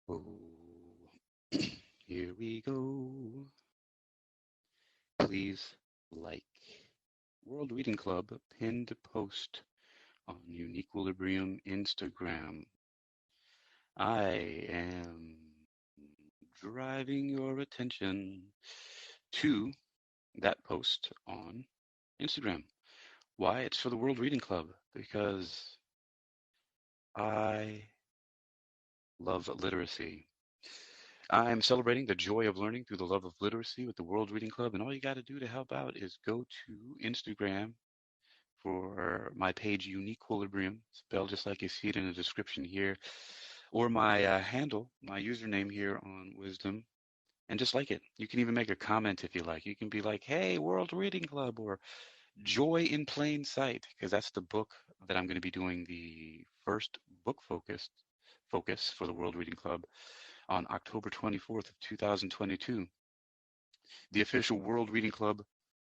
Oh, here we go. Please like World Reading Club pinned post on UniquilibriuM Instagram. I am driving your attention to that post on Instagram. Why? It's for the World Reading Club because I love literacy. I'm celebrating the joy of learning through the love of literacy with the World Reading Club, and all you got to do to help out is go to Instagram for my page Uniquilibrium, spelled just like you see it in the description here, or my handle, my username here on Wisdom, and just like it. You can even make a comment if you like. You can be like, "Hey, World Reading Club," or "Joy in Plain Sight," because that's the book that I'm going to be doing the first book focus for the World Reading Club on October 24th of 2022. The official World Reading Club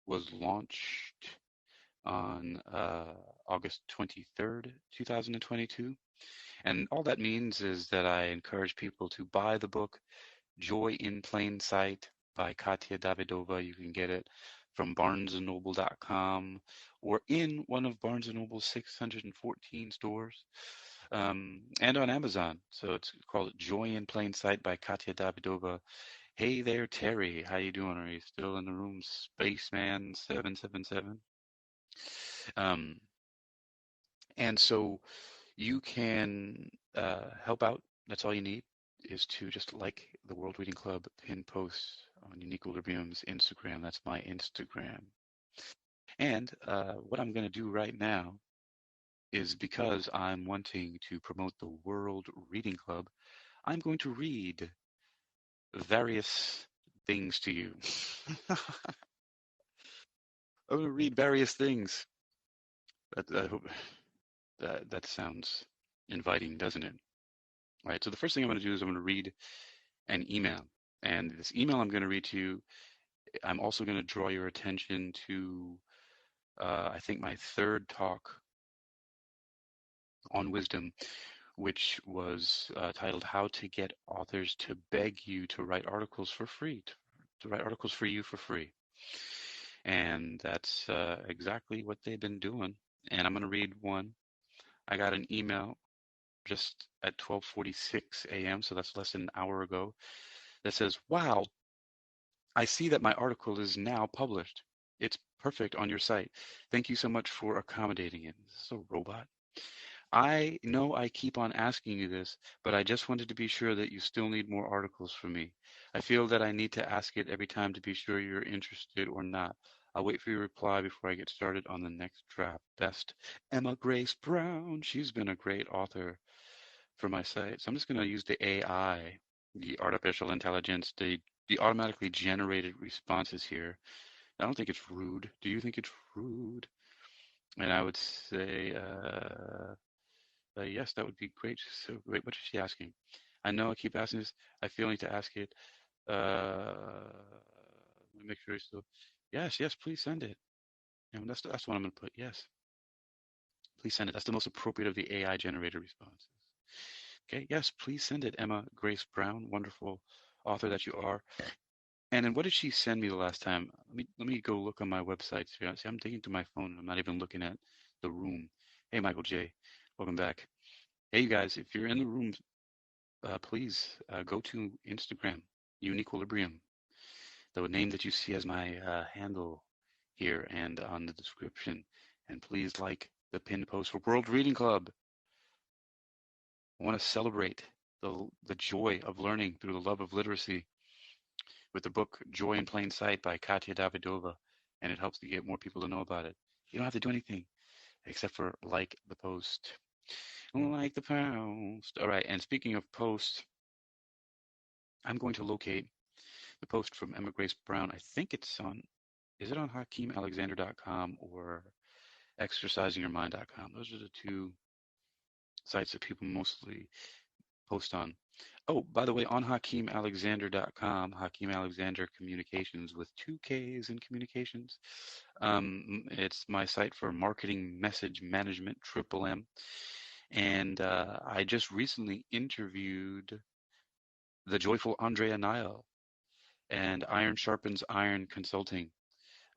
was launched on August 23rd, 2022. And all that means is that I encourage people to buy the book Joy in Plain Sight by Katya Davydova. You can get it from barnesandnoble.com or in one of Barnes& and Noble's 614 stores, and on Amazon. So it's called Joy in Plain Sight by Katya Davydova. Hey there, Terry. How you doing? Are you still in the room, Spaceman 777? Um, and so you can help out. That's all you need is to just like the World Reading Club pin post on UniquilibriuM's Instagram. That's my Instagram. And what I'm going to do right now is because I'm wanting to promote the World Reading Club, I'm going to read various things to you. I'm going to read various things. I hope that sounds inviting, doesn't it? All right. So the first thing I'm going to do is I'm going to read an email. And this email I'm going to read to you, I'm also going to draw your attention to, I think, my third talk on wisdom, which was titled How to Get Authors to Beg You to Write Articles for Free, to write articles for you for free. And that's exactly what they've been doing. And I'm going to read one. I got an email just at 12:46 a.m., so that's less than an hour ago, that says, "Wow, I see that my article is now published. It's perfect on your site. Thank you so much for accommodating it." This is a robot. "I know I keep on asking you this, but I just wanted to be sure that you still need more articles from me. I feel that I need to ask it every time to be sure you're interested or not. I'll wait for your reply before I get started on the next draft. Best, Emma Grace Brown." She's been a great author for my site. So I'm just going to use the AI, the artificial intelligence, the automatically generated responses here. I don't think it's rude. Do you think it's rude? And I would say, yes, that would be great. So, wait, what is she asking? I know I keep asking this. I feel I need to ask it. Let me make sure it's still. Yes, yes, please send it. And that's what I'm going to put. Yes, please send it. That's the most appropriate of the AI generated responses. Okay, yes, please send it, Emma Grace Brown, wonderful author that you are. And then what did she send me the last time? Let me go look on my website. See, I'm digging through my phone. I'm not even looking at the room. Hey, Michael J, welcome back. Hey, you guys, if you're in the room, please go to Instagram, Uniquilibrium, the name that you see as my handle here and on the description. And please like the pinned post for World Reading Club. I want to celebrate the joy of learning through the love of literacy with the book Joy in Plain Sight by Katya Davydova, and it helps to get more people to know about it. You don't have to do anything except for like the post. Like the post. All right, and speaking of posts, I'm going to locate the post from Emma Grace Brown. I think it's on, is it on hakeem-ali-bocas-alexander.com or exercisingyourmind.com? Those are the two sites that people mostly post on. Oh, by the way, on hakeem-alexander.com, Hakeem Alexander Communications with two Ks in communications. It's my site for marketing message management, triple M. And I just recently interviewed the joyful Andrea Nile, and Iron Sharpens Iron Consulting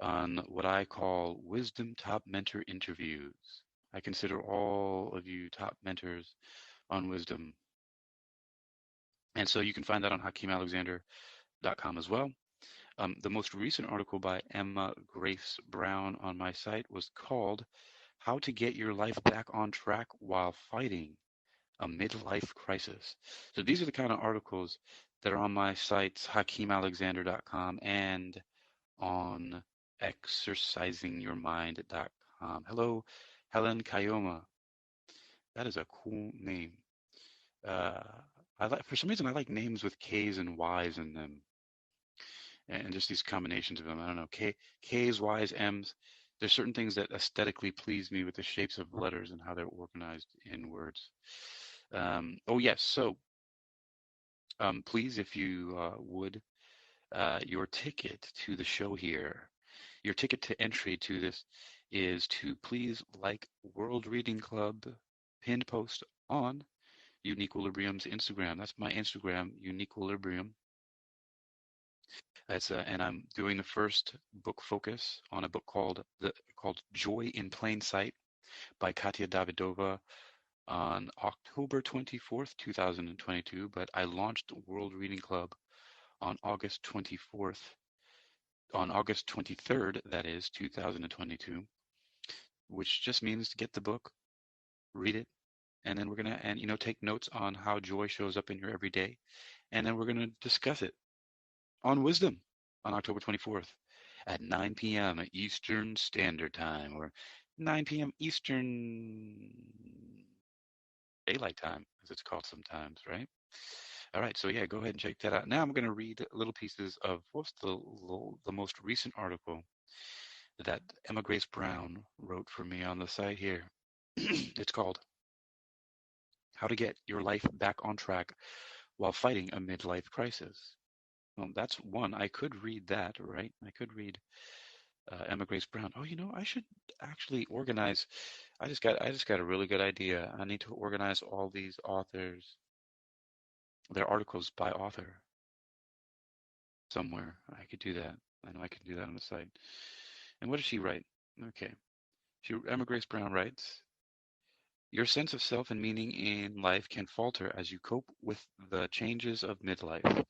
on what I call Wisdom Top Mentor Interviews. I consider all of you top mentors on Wisdom. And so you can find that on hakeem-alexander.com as well. The most recent article by Emma Grace Brown on my site was called How to Get Your Life Back on Track While Fighting a Midlife Crisis. So these are the kind of articles that are on my sites, hakeem-alexander.com and on exercisingyourmind.com. Hello, Helen Kayoma. That is a cool name. Uh, I like, for some reason, I like names with K's and Y's in them, and just these combinations of them. I don't know, K's, Y's, M's. There's certain things that aesthetically please me with the shapes of letters and how they're organized in words. Oh yes, so please, if you would, your ticket to the show here, your ticket to entry to this is to please like World Reading Club pinned post on UniquilibriuM's Instagram. That's my Instagram, UniquilibriuM. And I'm doing the first book focus on a book called Joy in Plain Sight by Katya Davydova on October 24th, 2022. But I launched World Reading Club on August 24th, on August 23rd, that is 2022, which just means to get the book, read it, and then we're gonna take notes on how joy shows up in your everyday, and then we're gonna discuss it on Wisdom on October 24th at 9 p.m. Eastern Standard Time, or 9 p.m. Eastern Daylight Time, as it's called sometimes, right? All right, so yeah, go ahead and check that out. Now I'm going to read little pieces of what's the most recent article that Emma Grace Brown wrote for me on the site here. It's called How to Get Your Life Back on Track While Fighting a Midlife Crisis. Well, that's one. I could read that, right? I could read Emma Grace Brown. Oh, I should actually organize. I just got a really good idea. I need to organize all these authors, their articles by author somewhere. I could do that. I know I can do that on the site. And what does she write? Okay. Emma Grace Brown writes, your sense of self and meaning in life can falter as you cope with the changes of midlife.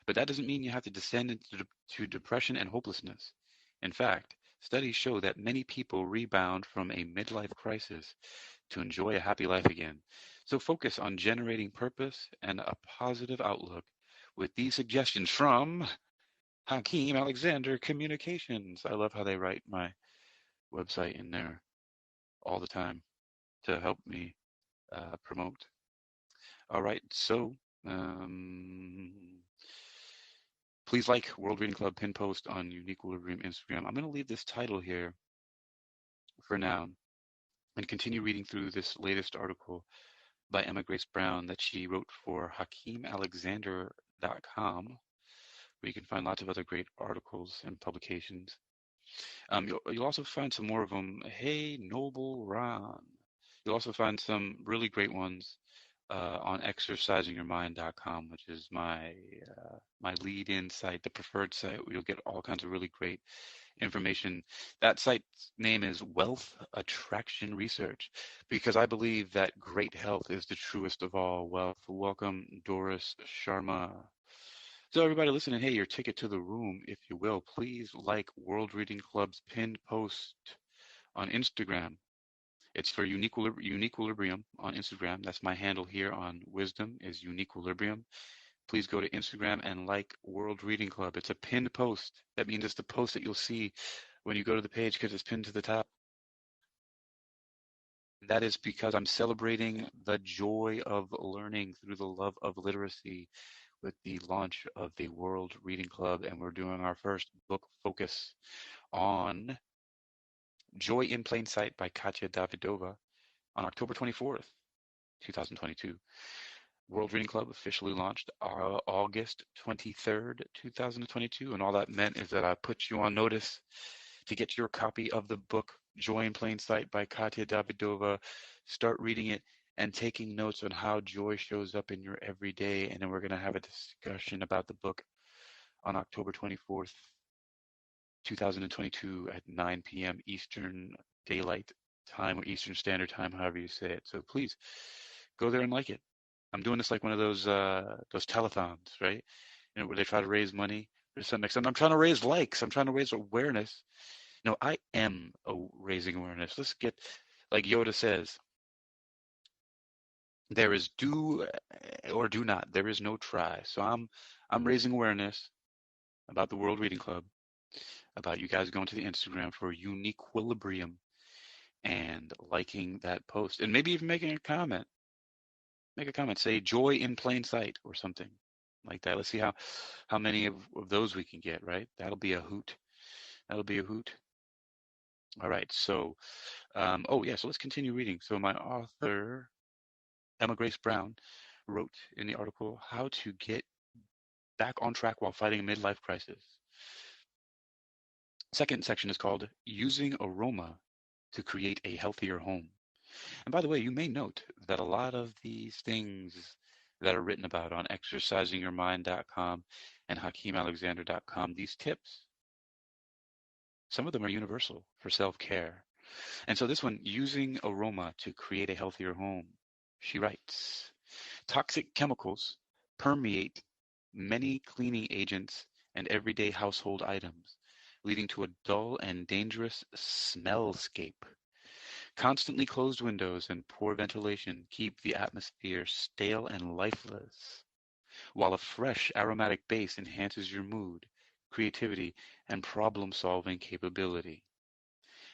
But that doesn't mean you have to descend into depression and hopelessness. In fact, studies show that many people rebound from a midlife crisis to enjoy a happy life again. So focus on generating purpose and a positive outlook with these suggestions from Hakeem-Alexander Kommunikations. I love how they write my website in there all the time to help me promote. All right, so um, please like World Reading Club pin post on UniquilibriuM Instagram. I'm going to leave this title here for now and continue reading through this latest article by Emma Grace Brown that she wrote for hakeem-alexander.com, where you can find lots of other great articles and publications. You'll also find some more of them. Hey, Noble Ron. You'll also find some really great ones on exercisingyourmind.com, which is my lead-in site, the preferred site, where you'll get all kinds of really great information. That site's name is Wealth Attraction Research, because I believe that great health is the truest of all wealth. Welcome, Doris Sharma. So everybody listening, hey, your ticket to the room, if you will, please like World Reading Club's pinned post on Instagram. It's for UniquilibriuM on Instagram. That's my handle here on Wisdom is UniquilibriuM. Please go to Instagram and like World Reading Club. It's a pinned post. That means it's the post that you'll see when you go to the page because it's pinned to the top. That is because I'm celebrating the joy of learning through the love of literacy with the launch of the World Reading Club, and we're doing our first book focus on Joy in Plain Sight by Katya Davydova on October 24th, 2022. World Reading Club officially launched August 23rd, 2022, and all that meant is that I put you on notice to get your copy of the book Joy in Plain Sight by Katya Davydova. Start reading it and taking notes on how joy shows up in your everyday. And then we're going to have a discussion about the book on October 24th, 2022 at 9 p.m. Eastern Daylight Time or Eastern Standard Time, however you say it. So please go there and like it. I'm doing this like one of those telethons, right? You know, where they try to raise money for some extent. I'm trying to raise likes. I'm trying to raise awareness. No, I am raising awareness. Let's get, like Yoda says, there is do or do not. There is no try. So I'm raising awareness about the World Reading Club, about you guys going to the Instagram for Uniquilibrium and liking that post, and maybe even making a comment. Make a comment. Say "joy in plain sight" or something like that. Let's see how many of those we can get. Right? That'll be a hoot. That'll be a hoot. All right. So, oh yeah. So let's continue reading. So my author Emma Grace Brown wrote in the article how to get back on track while fighting a midlife crisis. Second section is called Using Aroma to Create a Healthier Home. And by the way, you may note that a lot of these things that are written about on exercisingyourmind.com and hakeem-alexander.com, these tips, some of them are universal for self-care. And so this one, Using Aroma to Create a Healthier Home, she writes, toxic chemicals permeate many cleaning agents and everyday household items, leading to a dull and dangerous smellscape. Constantly closed windows and poor ventilation keep the atmosphere stale and lifeless, while a fresh aromatic base enhances your mood, creativity, and problem-solving capability.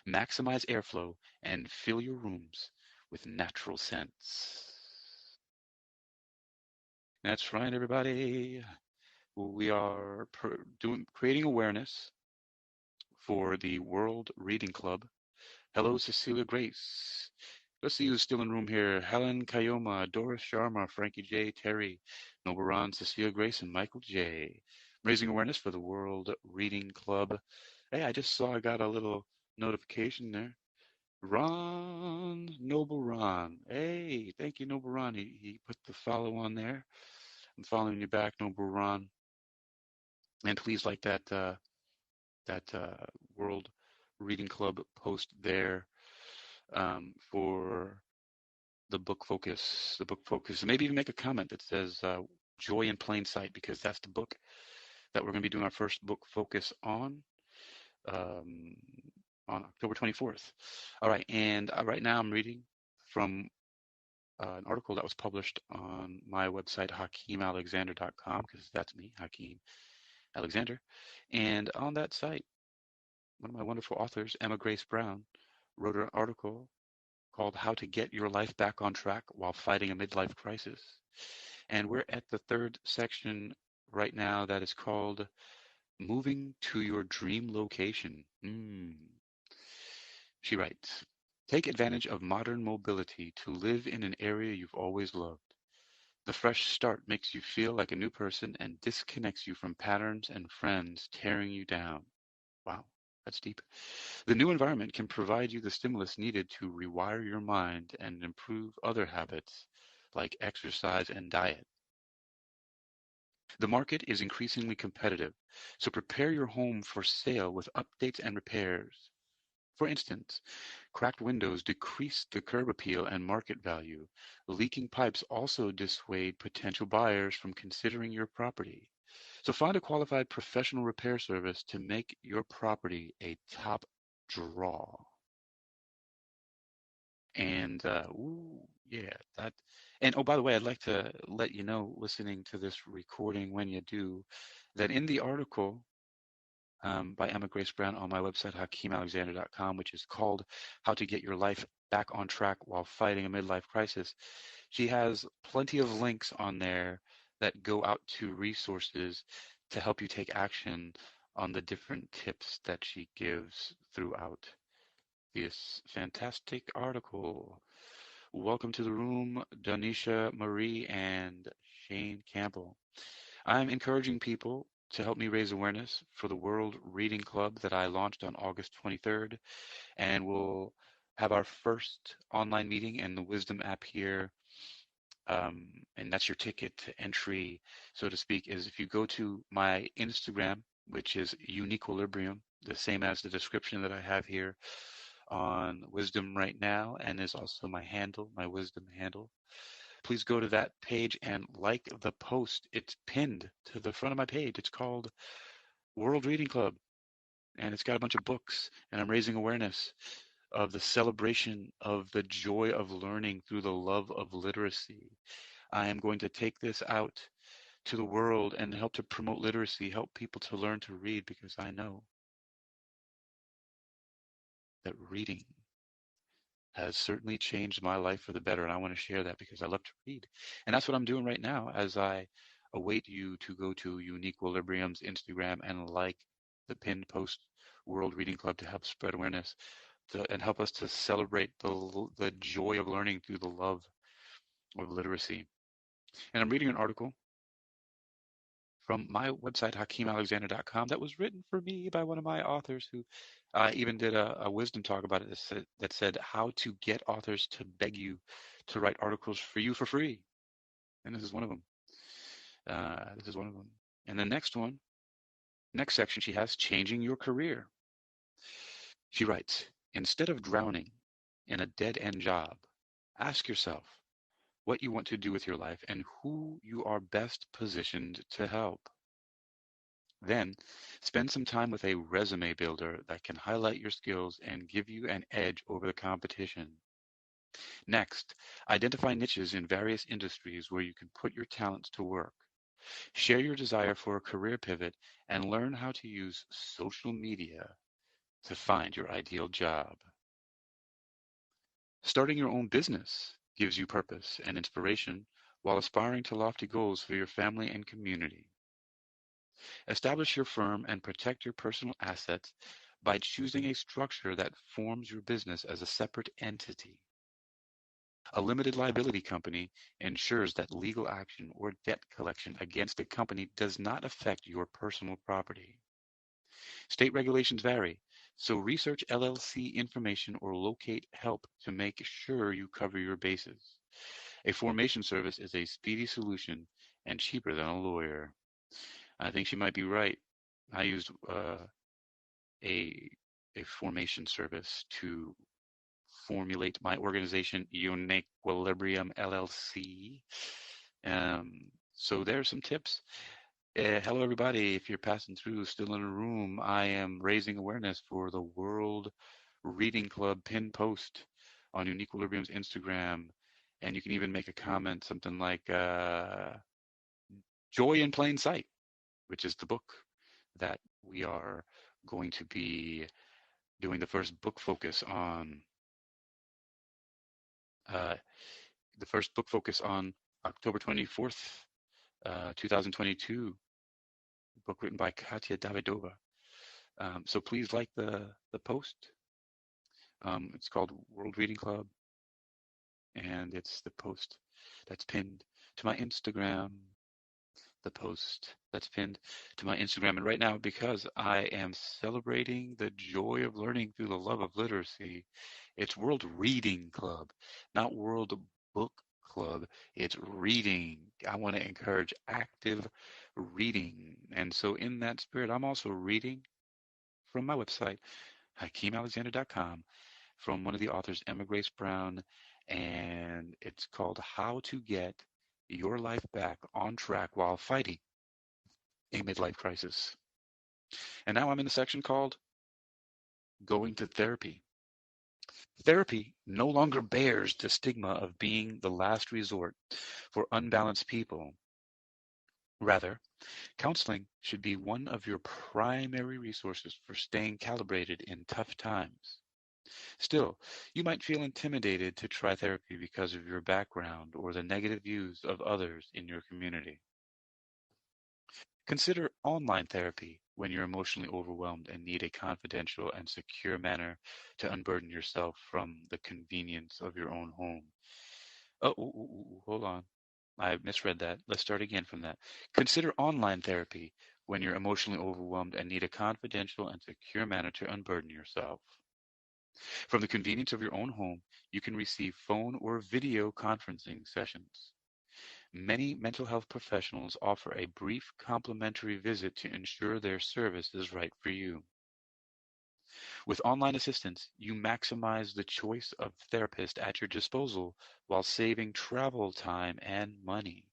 Maximize airflow and fill your rooms with natural scents. That's right, everybody. We are creating awareness for the World Reading Club. Hello, Cecilia Grace. Let's see who's still in the room here. Helen Kayoma, Doris Sharma, Frankie J, Terry, Noble Ron, Cecilia Grace, and Michael J. Raising awareness for the World Reading Club. Hey, I just saw I got a little notification there. Ron, Noble Ron. Hey, thank you, Noble Ron. He put the follow on there. I'm following you back, Noble Ron. And please like that World Reading Club post there for the book focus. The book focus. And maybe even make a comment that says "Joy in Plain Sight" because that's the book that we're going to be doing our first book focus um, on October 24th. All right, and right now I'm reading from an article that was published on my website, hakeem-alexander.com, because that's me, Hakeem Alexander. And on that site, one of my wonderful authors, Emma Grace Brown, wrote an article called How to Get Your Life Back on Track While Fighting a Midlife Crisis. And we're at the third section right now that is called Moving to Your Dream Location. She writes, take advantage of modern mobility to live in an area you've always loved. The fresh start makes you feel like a new person and disconnects you from patterns and friends tearing you down. Wow, that's deep. The new environment can provide you the stimulus needed to rewire your mind and improve other habits like exercise and diet. The market is increasingly competitive, so prepare your home for sale with updates and repairs. For instance, cracked windows decrease the curb appeal and market value. Leaking pipes also dissuade potential buyers from considering your property. So find a qualified professional repair service to make your property a top draw. And yeah, that. And oh, by the way, I'd like to let you know, listening to this recording when you do, that in the article by Emma Grace Brown on my website, hakeem-alexander.com, which is called How to Get Your Life Back on Track While Fighting a Midlife Crisis, she has plenty of links on there that go out to resources to help you take action on the different tips that she gives throughout this fantastic article. Welcome to the room, Danisha Marie and Shane Campbell. I'm encouraging people to help me raise awareness for the World Reading Club that I launched on August 23rd and will have our first online meeting in the Wisdom app here. And that's your ticket to entry, so to speak, is if you go to my Instagram, which is UniquilibriuM, the same as the description that I have here on Wisdom right now, and is also my handle, my Wisdom handle. Please go to that page and like the post. It's pinned to the front of my page. It's called World Reading Club, and it's got a bunch of books, and I'm raising awareness of the celebration of the joy of learning through the love of literacy. I am going to take this out to the world and help to promote literacy, help people to learn to read, because I know that reading has certainly changed my life for the better. And I want to share that because I love to read. And that's what I'm doing right now as I await you to go to UniquilibriuM's Instagram and like the pinned post World Reading Club to help spread awareness and help us to celebrate the joy of learning through the love of literacy. And I'm reading an article from my website, hakeem-ali-bocas-alexander.com, that was written for me by one of my authors who even did a wisdom talk about it that said how to get authors to beg you to write articles for you for free. And this is one of them. This is one of them. And the next section she has, changing your career. She writes, instead of drowning in a dead-end job, ask yourself what you want to do with your life and who you are best positioned to help. Then, spend some time with a resume builder that can highlight your skills and give you an edge over the competition. Next, identify niches in various industries where you can put your talents to work. Share your desire for a career pivot and learn how to use social media to find your ideal job. Starting your own business gives you purpose and inspiration while aspiring to lofty goals for your family and community. Establish your firm and protect your personal assets by choosing a structure that forms your business as a separate entity. A limited liability company ensures that legal action or debt collection against a company does not affect your personal property. State regulations vary, so research LLC information or locate help to make sure you cover your bases. A formation service is a speedy solution and cheaper than a lawyer. I think she might be right. I used a formation service to formulate my organization, UniquilibriuM LLC. So there's some tips. Hello, everybody. If you're passing through, still in a room, I am raising awareness for the World Reading Club pin post on UniquilibriuM's Instagram. And you can even make a comment, something like Joy in Plain Sight, which is the book that we are going to be doing the first book focus on uh, October 24th, 2022, book written by Katya Davydova. So please like the post. It's called World Reading Club, and it's the post that's pinned to my Instagram. The post that's pinned to my Instagram. And right now, because I am celebrating the joy of learning through the love of literacy, it's World Reading Club, not World Book Club. It's reading. I want to encourage active reading. And so, in that spirit, I'm also reading from my website, hakeem-alexander.com, from one of the authors, Emma Grace Brown, and it's called How to Get Your Life Back on Track While Fighting a Midlife Crisis. And now I'm in the section called Going to Therapy. Therapy no longer bears the stigma of being the last resort for unbalanced people. Rather, counseling should be one of your primary resources for staying calibrated in tough times. Still, you might feel intimidated to try therapy because of your background or the negative views of others in your community. Consider online therapy when you're emotionally overwhelmed and need a confidential and secure manner to unburden yourself from the convenience of your own home. Oh, hold on. I misread that. Let's start again from that. Consider online therapy when you're emotionally overwhelmed and need a confidential and secure manner to unburden yourself. From the convenience of your own home, you can receive phone or video conferencing sessions. Many mental health professionals offer a brief complimentary visit to ensure their service is right for you. With online assistance, you maximize the choice of therapist at your disposal while saving travel time and money.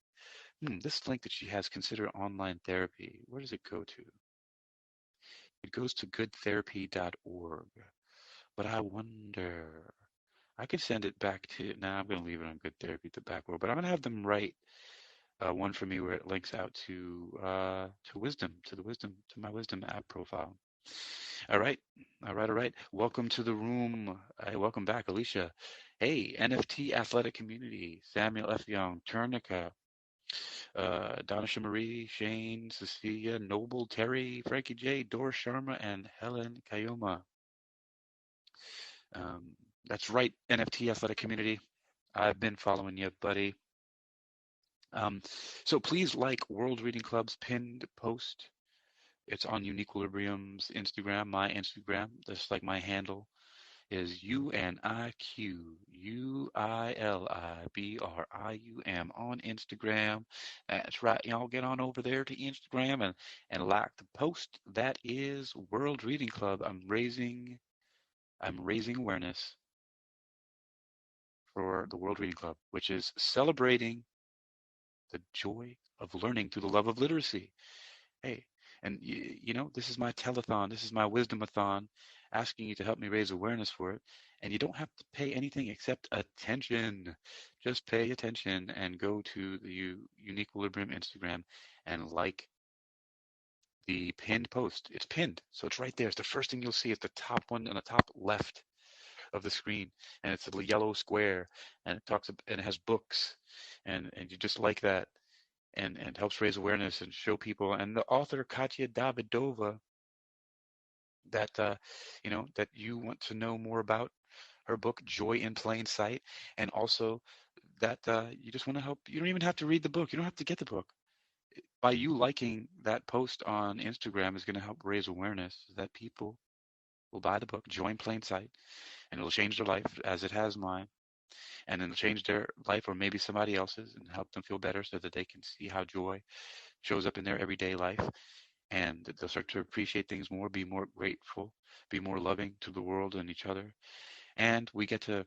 This link that she has, consider online therapy. Where does it go to? It goes to goodtherapy.org. But I wonder, I could send it back to, nah, I'm going to leave it on Good Therapy at the back row, but I'm going to have them write one for me where it links out to Wisdom, to my Wisdom app profile. All right, all right. Welcome to the room. Hey, welcome back, Alicia. Hey, NFT athletic community, Samuel F. Young, Ternica, Donisha Marie, Shane, Cecilia, Noble, Terry, Frankie J, Doris Sharma, and Helen Kayoma. Um, that's right, NFT athletic community. I've been following you, buddy. Um, so please like World Reading Club's pinned post. It's on UniquilibriuM's Instagram, my Instagram. That's like my handle is UNIQUILIBRIUM on Instagram. That's right. Y'all get on over there to Instagram and like the post. That is World Reading Club. I'm raising awareness for the World Reading Club, which is celebrating the joy of learning through the love of literacy. Hey, and this is my telethon, this is my wisdomathon, asking you to help me raise awareness for it. And you don't have to pay anything except attention. Just pay attention and go to the Uniquilibrium Instagram and like the pinned post. It's pinned, so it's right there. It's the first thing you'll see. It's the top one on the top left of the screen, and it's a little yellow square, and and it has books, and you just like that, and helps raise awareness and show people. And the author Katya Davydova, that you want to know more about her book Joy in Plain Sight, and also that you just want to help. You don't even have to read the book. You don't have to get the book. By you liking that post on Instagram is going to help raise awareness that people will buy the book Joy in Plain Sight, and it'll change their life as it has mine, and it'll change their life or maybe somebody else's and help them feel better so that they can see how joy shows up in their everyday life, and they'll start to appreciate things more, be more grateful, be more loving to the world and each other. And we get to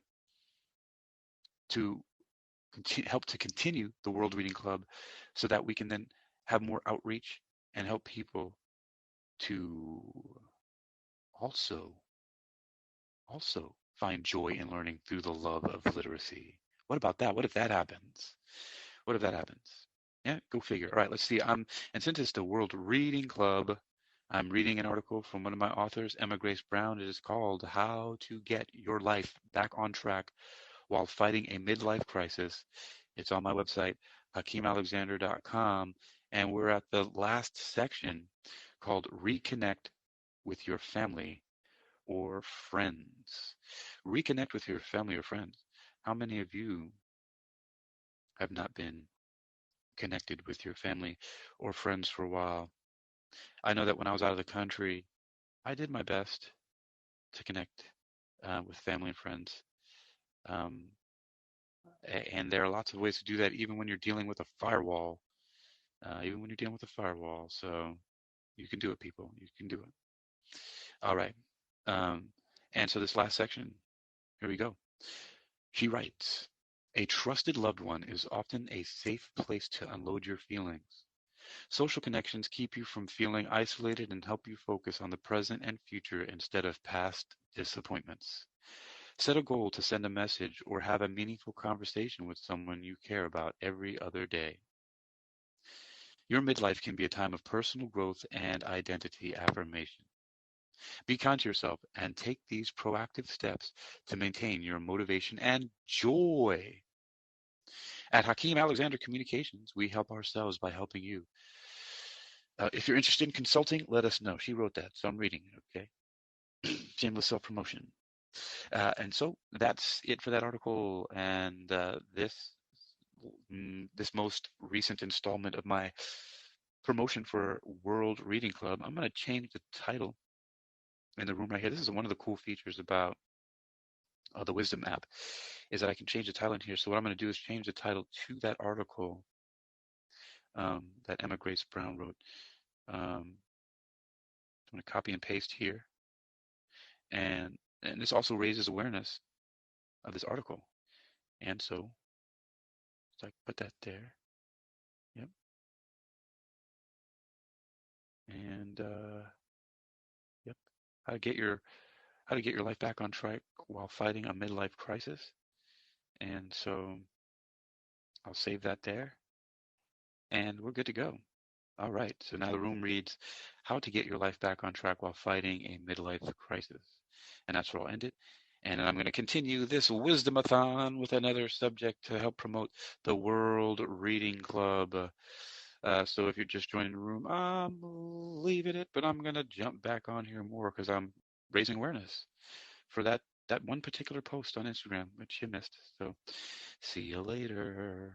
help to continue the World Reading Club so that we can then have more outreach and help people to also find joy in learning through the love of literacy. What about that? What if that happens? What if that happens? Yeah, go figure. All right, let's see. And since it's the World Reading Club, I'm reading an article from one of my authors, Emma Grace Brown. It is called How to Get Your Life Back on Track While Fighting a Midlife Crisis. It's on my website, hakeem-ali-bocas-alexander.com, and we're at the last section called Reconnect with Your Family or Friends. Reconnect with your family or friends. How many of you have not been connected with your family or friends for a while? I know that when I was out of the country, I did my best to connect with family and friends. Um, and there are lots of ways to do that, even when you're dealing with a firewall. Even when you're dealing with a firewall. So you can do it, people. You can do it. All right. Um, and so this last section, here we go. She writes, a trusted loved one is often a safe place to unload your feelings. Social connections keep you from feeling isolated and help you focus on the present and future instead of past disappointments. Set a goal to send a message or have a meaningful conversation with someone you care about every other day. Your midlife can be a time of personal growth and identity affirmation. Be kind to yourself and take these proactive steps to maintain your motivation and joy. At Hakeem Alexander Communications, we help ourselves by helping you. If you're interested in consulting, let us know. She wrote that, so I'm reading it, okay? Shameless self-promotion. And so that's it for that article. And this most recent installment of my promotion for World Reading Club, I'm going to change the title in the room right here. This is one of the cool features about the Wisdom app, is that I can change the title in here. So what I'm going to do is change the title to that article that Emma Grace Brown wrote. I'm going to copy and paste here, and this also raises awareness of this article. And so I put that there. Yep. And yep. How to get your life back on track while fighting a midlife crisis. And so I'll save that there, and we're good to go. All right. So now the room reads, how to get your life back on track while fighting a midlife crisis. And that's where I'll end it. And I'm going to continue this wisdomathon with another subject to help promote the World Reading Club. So if you're just joining the room, I'm leaving it, but I'm going to jump back on here more because I'm raising awareness for that one particular post on Instagram, which you missed. So see you later.